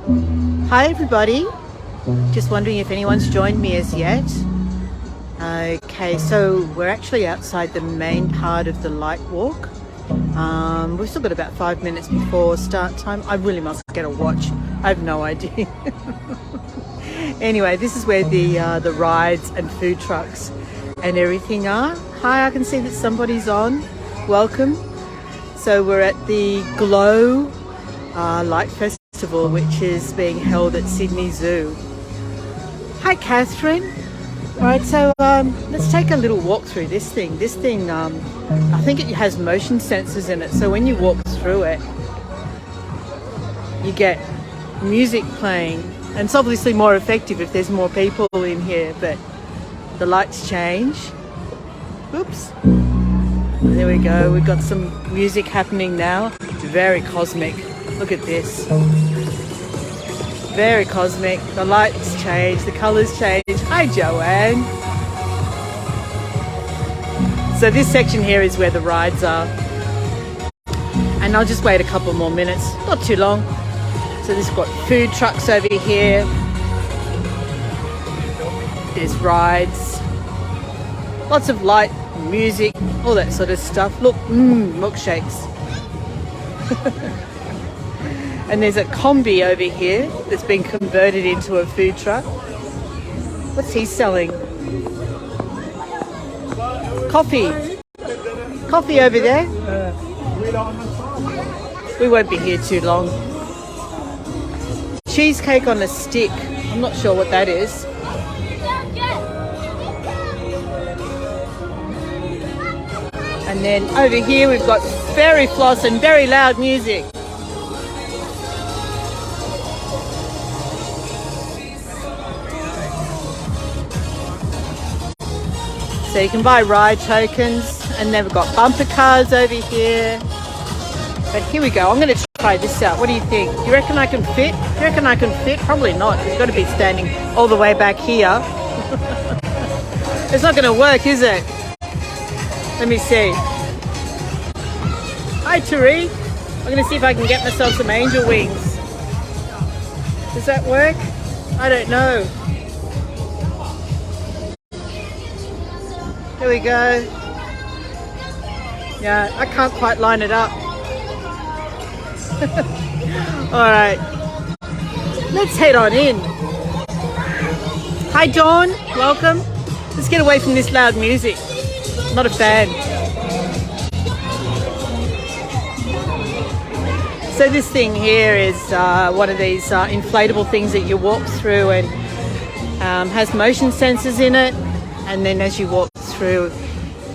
Hi everybody, just wondering if anyone's joined me as yet. Okay, so we're actually outside the main part of the light walk. We've still got about 5 minutes before start time. I really must get a watch, I have no idea. Anyway, this is where the rides and food trucks and everything are. Hi, I can see that somebody's on. Welcome. So we're at the Glow Light Festival, which is being held at Sydney Zoo. Hi, Catherine. All right, so let's take a little walk through this thing. This thing, I think it has motion sensors in it. So when you walk through it, you get music playing. And it's obviously more effective if there's more people in here, but the lights change. Oops. There we go. We've got some music happening now. Very cosmic. Look at this. Very cosmic. The lights change, the colours change. Hi, Joanne. So this section here is where the rides are. And I'll just wait a couple more minutes. Not too long. So this has got food trucks over here. There's rides. Lots of light, music, all that sort of stuff. Look, milkshakes. And there's a combi over here that's been converted into a food truck. What's he selling? Coffee. Coffee over there. We won't be here too long. Cheesecake on a stick. I'm not sure what that is. And then over here we've got fairy floss and very loud music. So you can buy ride tokens, and then we've got bumper cars over here. But here we go. I'm going to try this out. What do you think? Do you reckon I can fit? Do you reckon I can fit? Probably not. It's got to be standing all the way back here. It's not going to work, is it? Let me see. Hi, Tariq. I'm going to see if I can get myself some angel wings. Does that work? I don't know. Here we go. Yeah, I can't quite line it up. All right. Let's head on in. Hi, Dawn. Welcome. Let's get away from this loud music. Not a fan. So this thing here is one of these inflatable things that you walk through, and has motion sensors in it. And then as you walk through,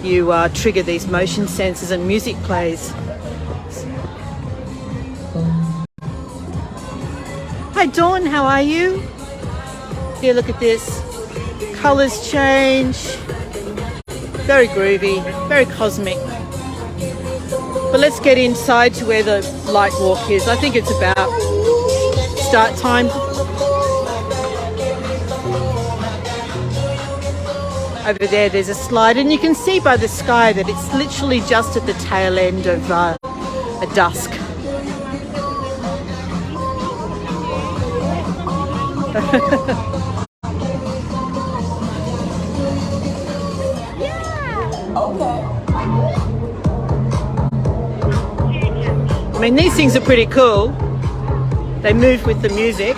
you trigger these motion sensors and music plays. Hi Dawn, how are you? Here, look at this. Colours change. Very groovy, very cosmic. But let's get inside to where the light walk is. I think it's about start time. Over there, there's a slide, and you can see by the sky that it's literally just at the tail end of a dusk. I mean, these things are pretty cool. They move with the music.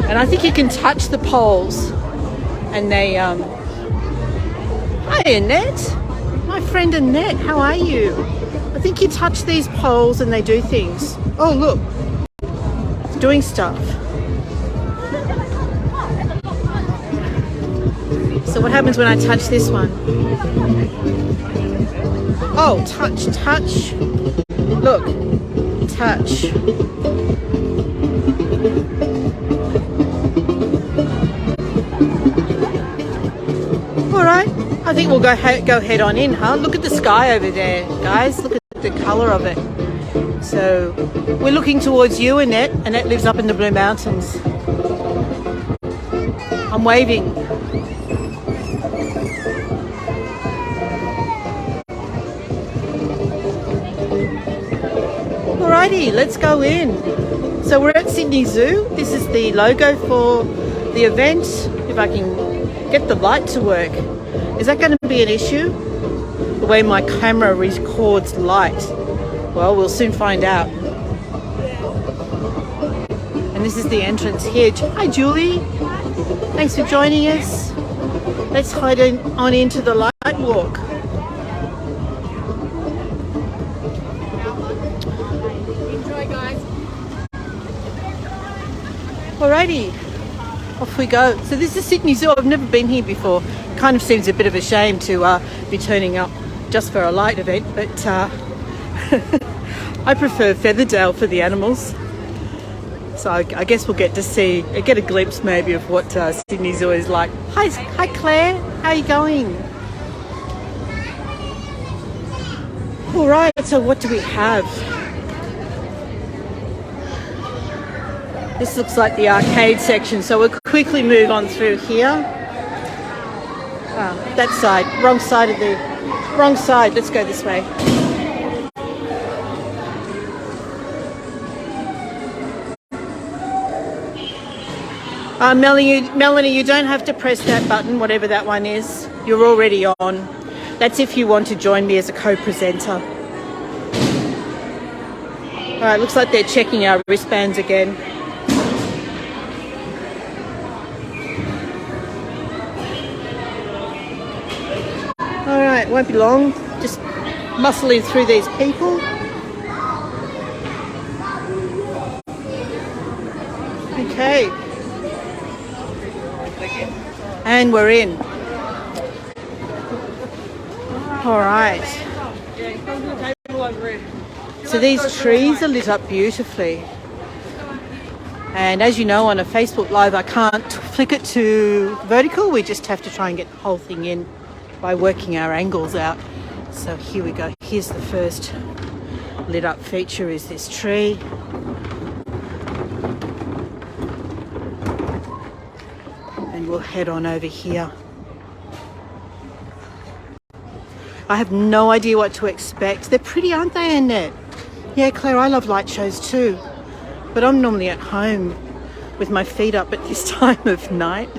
And I think you can touch the poles, and they, Hi Annette, my friend Annette, how are you? I think you touch these poles and they do things. Oh look, it's doing stuff. So what happens when I touch this one? Oh, touch, touch. Look, touch. All right, I think we'll go head on in, huh? Look at the sky over there, guys. Look at the colour of it. So we're looking towards you, Annette. Annette lives up in the Blue Mountains. I'm waving. Alrighty, let's go in. So we're at Sydney Zoo. This is the logo for the event. If I can get the light to work. Is that going to be an issue? The way my camera records light. Well, we'll soon find out. And this is the entrance here. Hi, Julie. Thanks for joining us. Let's head on into the light walk. Enjoy, guys. Alrighty, off we go. So this is Sydney Zoo. I've never been here before. Kind of seems a bit of a shame to be turning up just for a light event, but I prefer Featherdale for the animals. So I guess we'll get a glimpse maybe of what Sydney Zoo is like. Hi Claire, how are you going? All right, so what do we have? This looks like the arcade section, so we'll quickly move on through here. That side, wrong side. Let's go this way. Melanie, you don't have to press that button, whatever that one is. You're already on. That's if you want to join me as a co-presenter. All right, looks like they're checking our wristbands again. All right, won't be long. Just muscling through these people. Okay. And we're in. All right. So these trees are lit up beautifully. And as you know, on a Facebook Live, I can't flick it to vertical. We just have to try and get the whole thing in by working our angles out. So here we go. Here's the first lit up feature, is this tree. And we'll head on over here. I have no idea what to expect. They're pretty, aren't they, Annette? Yeah, Claire, I love light shows too. But I'm normally at home with my feet up at this time of night.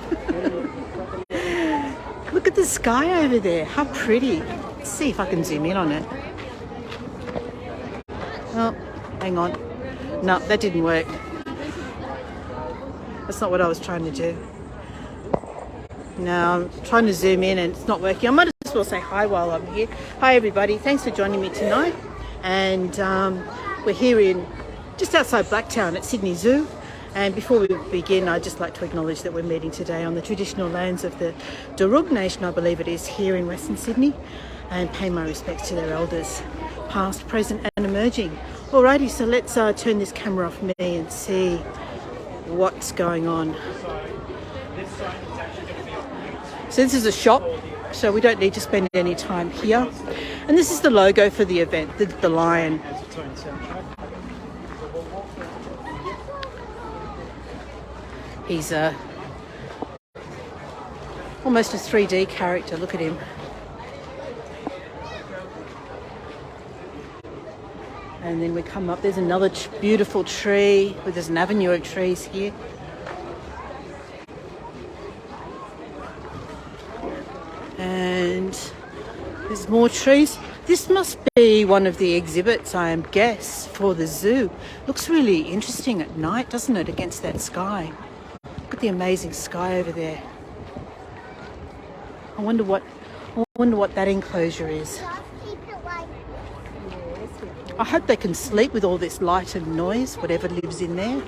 Look at the sky over there. How pretty. Let's see if I can zoom in on it. Oh, hang on. No, that didn't work. That's not what I was trying to do. No, I'm trying to zoom in and it's not working. I might as well say hi while I'm here. Hi everybody, thanks for joining me tonight. And we're here in just outside Blacktown at Sydney Zoo. And before we begin, I'd just like to acknowledge that we're meeting today on the traditional lands of the Darug Nation, I believe it is, here in Western Sydney, and pay my respects to their elders, past, present and emerging. Alrighty, so let's turn this camera off me and see what's going on. So this is a shop, so we don't need to spend any time here. And this is the logo for the event, the lion. He's almost a 3D character, look at him. And then we come up, there's another beautiful tree, there's an avenue of trees here. And there's more trees. This must be one of the exhibits, I guess, for the zoo. Looks really interesting at night, doesn't it, against that sky? Look at the amazing sky over there. I wonder what that enclosure is. I hope they can sleep with all this light and noise, whatever lives in there.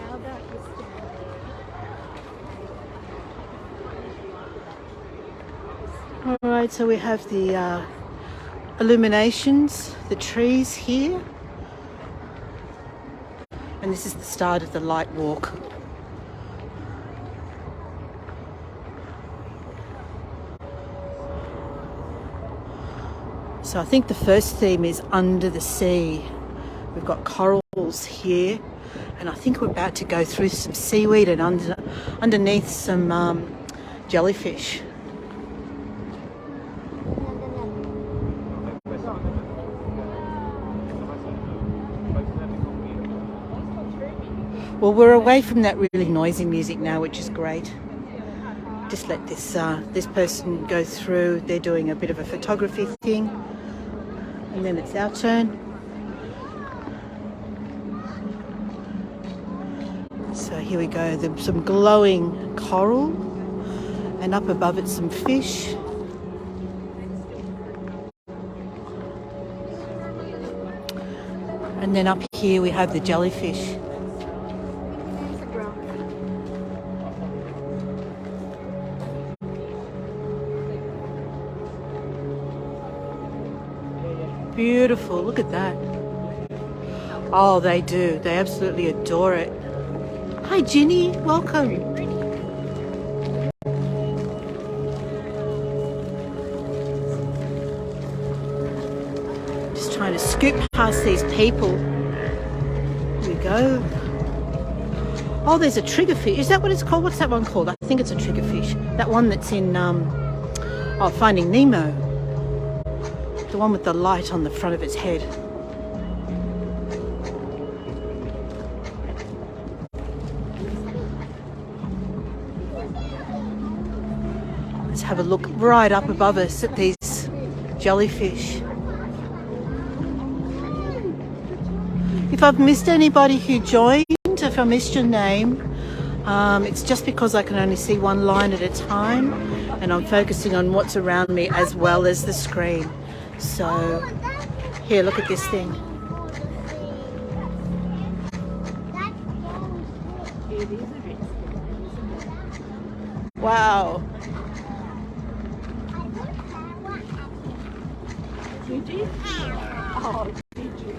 All right, so we have the illuminations, the trees here. And this is the start of the light walk. So I think the first theme is under the sea. We've got corals here, and I think we're about to go through some seaweed and underneath some jellyfish. Well, we're away from that really noisy music now, which is great. Just let this person go through. They're doing a bit of a photography thing, and then it's our turn. So here we go. There's some glowing coral, and up above it some fish. And then up here we have the jellyfish. Beautiful, look at that. Oh, they do. They absolutely adore it. Hi, Ginny. Welcome. Just trying to scoop past these people. Here we go. Oh, there's a triggerfish. Is that what it's called? What's that one called? I think it's a triggerfish. That one that's in Finding Nemo. The one with the light on the front of its head. Let's have a look right up above us at these jellyfish. If I've missed anybody who joined, if I missed your name, it's just because I can only see one line at a time, and I'm focusing on what's around me as well as the screen. So, here, look at this thing. Wow. Did you? Oh, did you?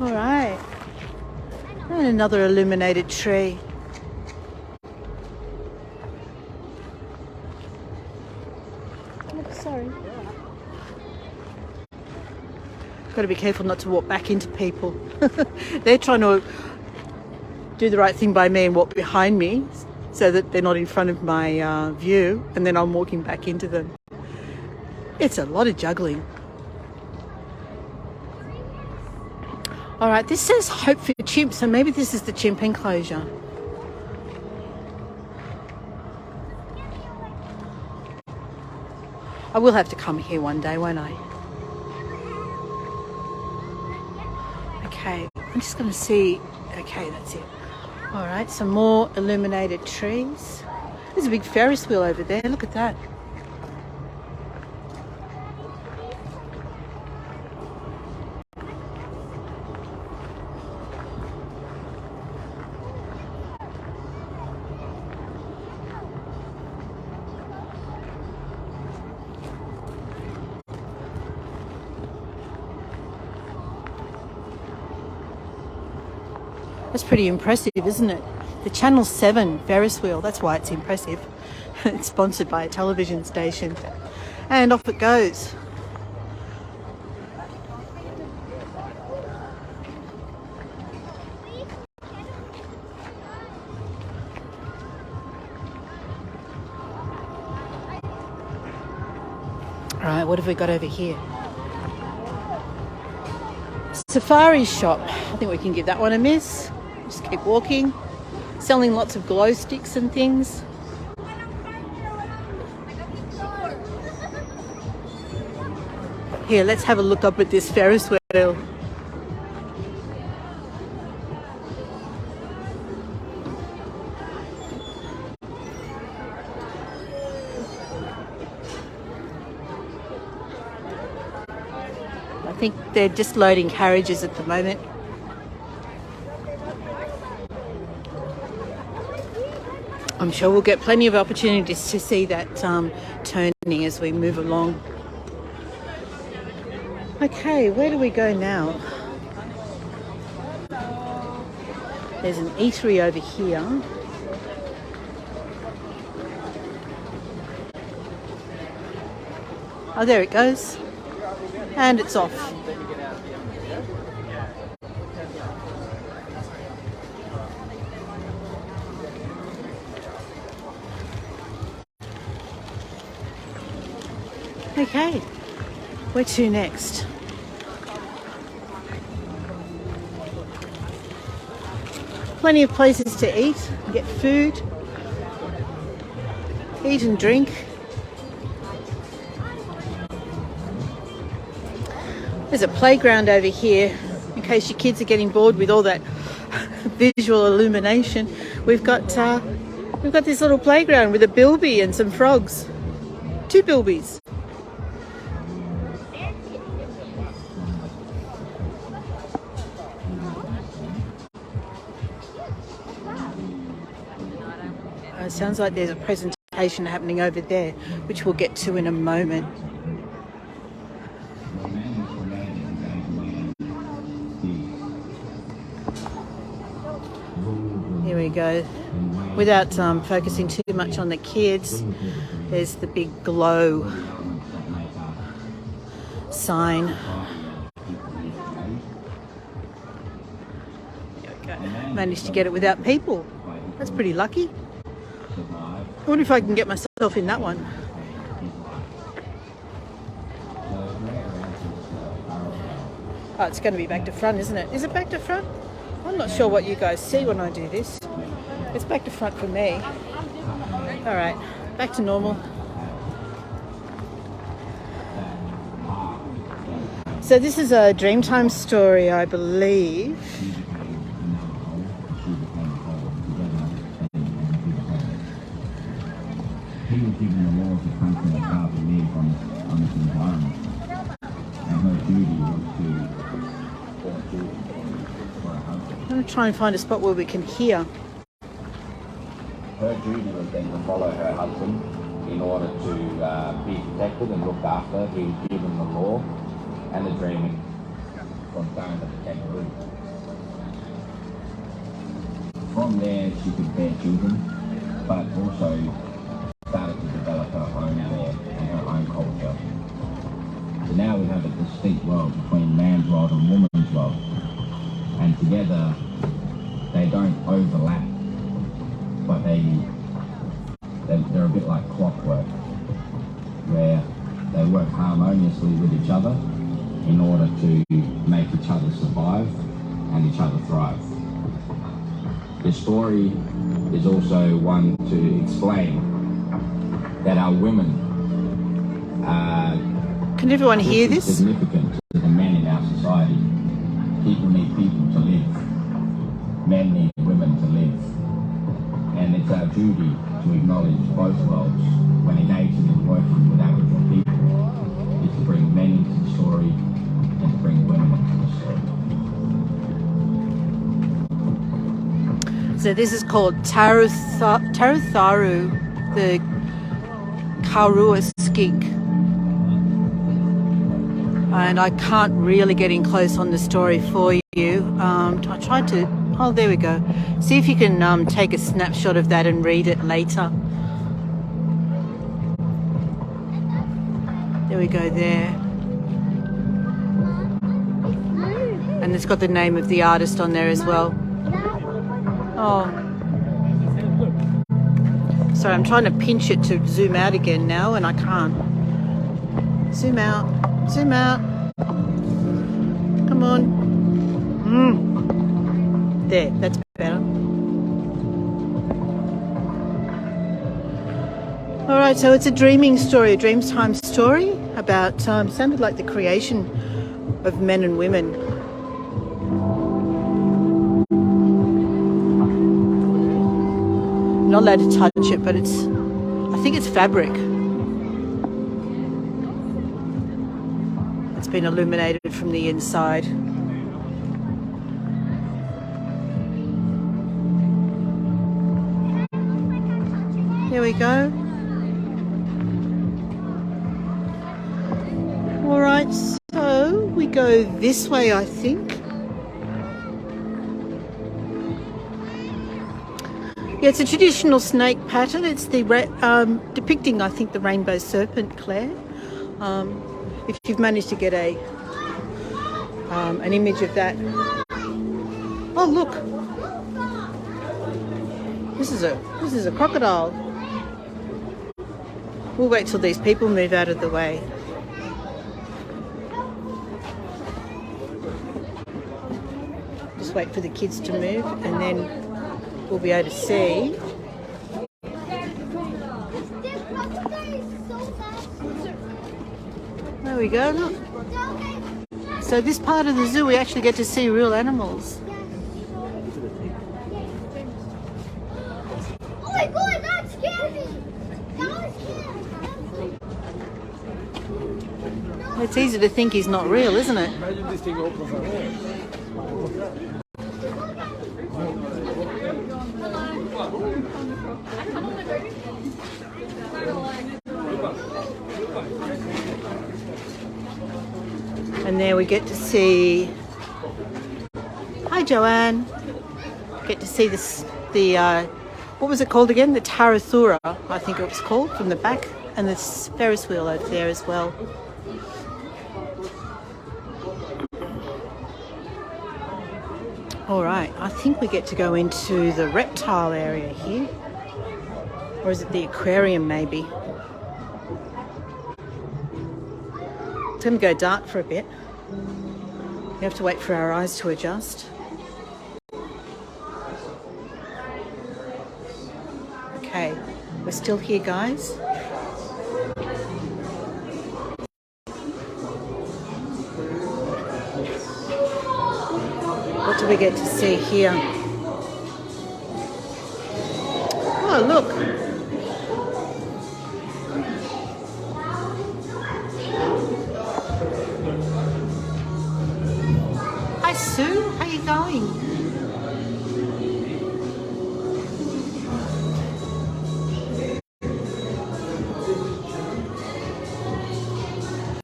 All right. And another illuminated tree. Oh, sorry. Got to be careful not to walk back into people. They're trying to do the right thing by me and walk behind me so that they're not in front of my view, and then I'm walking back into them. It's a lot of juggling. All right, this says Hope for Chimps, so maybe this is the chimp enclosure. I will have to come here one day, won't I? Okay, I'm just going to see. Okay, that's it. All right, some more illuminated trees. There's a big Ferris wheel over there. Look at that. That's pretty impressive, isn't it? The Channel 7 Ferris wheel, that's why it's impressive. It's sponsored by a television station. And off it goes. All right, what have we got over here? Safari shop. I think we can give that one a miss. Just keep walking. Selling lots of glow sticks and things. Here, let's have a look up at this Ferris wheel. I think they're just loading carriages at the moment. I'm sure we'll get plenty of opportunities to see that turning as we move along. Okay, where do we go now? There's an eatery over here. Oh, there it goes. And it's off. Okay, where to next? Plenty of places to eat, get food, eat and drink. There's a playground over here in case your kids are getting bored with all that visual illumination. We've got this little playground with a bilby and some frogs. 2 bilbies. It sounds like there's a presentation happening over there, which we'll get to in a moment. Here we go. Without focusing too much on the kids, there's the big glow sign. There we go. Managed to get it without people. That's pretty lucky. I wonder if I can get myself in that one. Oh, it's going to be back to front, isn't it? Is it back to front? I'm not sure what you guys see when I do this. It's back to front for me. All right, back to normal. So this is a Dreamtime story, I believe. He was given the laws of country and how to live on this environment. And her duty was to for her husband. I'm going to try and find a spot where we can hear. Her duty was then to follow her husband in order to be protected and looked after. He was given the law and the dreaming from going to the kangaroo. From there, she could bear children, but also started to develop her own law and her own culture. So now we have a distinct world between man's world and woman's world. And together, they don't overlap, but they're a bit like clockwork, where they work harmoniously with each other in order to make each other survive and each other thrive. This story is also one to explain that our women are Can everyone hear this? significant to the men in our society. People need people to live. Men need women to live. And it's our duty to acknowledge both worlds when engaging and working with Aboriginal people. Is to bring men into the story and to bring women into the story. So this is called Tarutharu, the Karua skink. And I can't really get in close on the story for you. I tried to, oh, there we go. See if you can take a snapshot of that and read it later. There we go there. And it's got the name of the artist on there as well. Oh. Sorry, I'm trying to pinch it to zoom out again now and I can't. Zoom out. Zoom out. Come on. There, that's better. All right, so it's a dreaming story, a Dreamtime story about, sounded like the creation of men and women. I'm not allowed to touch it, but I think it's fabric. It's been illuminated from the inside. There we go. All right, so we go this way, I think. Yeah, it's a traditional snake pattern. It's the depicting, I think, the rainbow serpent, Claire. If you've managed to get an image of that. Oh, look. This is a crocodile. We'll wait till these people move out of the way. wait for the kids to move and then we'll be able to see. There we go, look. So this part of the zoo we actually get to see real animals. Oh my god, that scared me! That was scary. It's easy to think he's not real, isn't it? Imagine this thing opens up. And there we get to see. Hi, Joanne. Get to see this. What was it called again? The Tarathura, I think it was called, from the back, and this Ferris wheel over there as well. All right, I think we get to go into the reptile area here, or is it the aquarium maybe? It's going to go dark for a bit. We have to wait for our eyes to adjust. Okay, we're still here, guys. What do we get to see here? Oh, look.